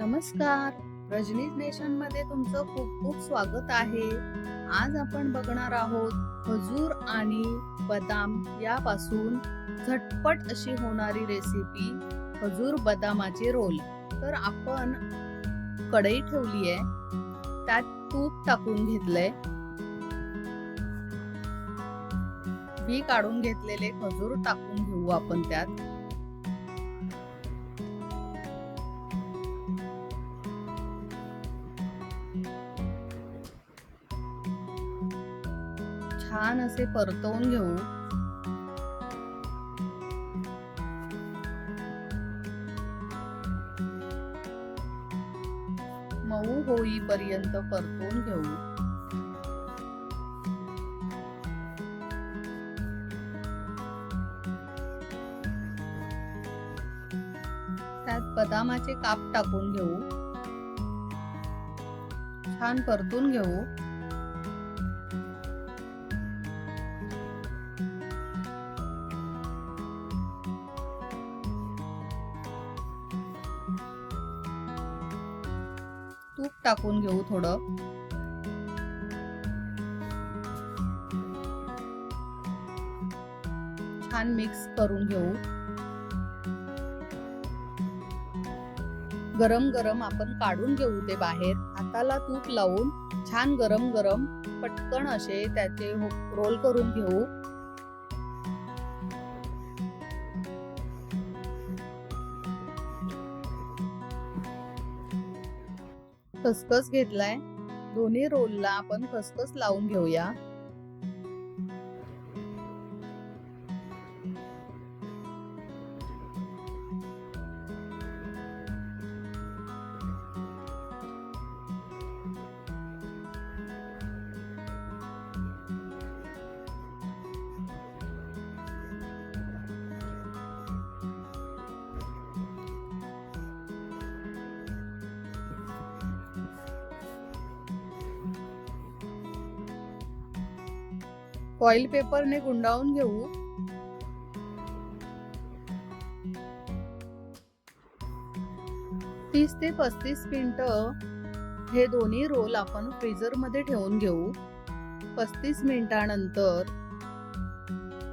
नमस्कार. रजनीज नेशन मध्ये तुमचं खूप खूप स्वागत आहे. आज आपण बघणार आहोत खजूर आणि बदाम यापासून झटपट अशी होणारी रेसिपी खजूर बदामाचे रोल. तर आपण कढई ठेवली आहे, त्यात तूप टाकून घेतलंय. बी काढून घेतलेले खजूर टाकून घेऊ आपण त्यात. छान असे परतवून घेऊ. मऊ होईपर्यंत परतवून घेऊ. त्यात बदामाचे काप टाकून घेऊ. छान परतून घेऊ. तूप टाकून घेऊ थोडं. छान मिक्स करून घेऊ. गरम गरम आपण काढून घेऊ ते बाहेर. हाताला तूप लावून छान गरम गरम पटकन असे त्याचे रोल करून घेऊ. खसखस घेतलाय. दोन्ही रोलला आपण खसखस लावून घेऊया. फॉइल पेपरने गुंडाळून घेऊ. तीस ते 35 मिनिटं हे दोन्ही रोल आपण फ्रीजर मध्ये ठेवून घेऊ. 35 मिनिटांनंतर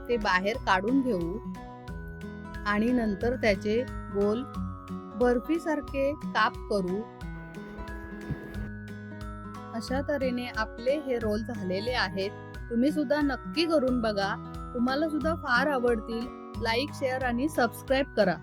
ते बाहेर काढून घेऊ आणि नंतर त्याचे गोल बर्फी सारखे काप करू. अशा तऱ्हेने आपले हे रोल झालेले आहेत. तुम्ही सुद्धा नक्की करून बघा. तुम्हाला सुद्धा फार आवडतील. लाईक, शेअर आणि सबस्क्राईब करा.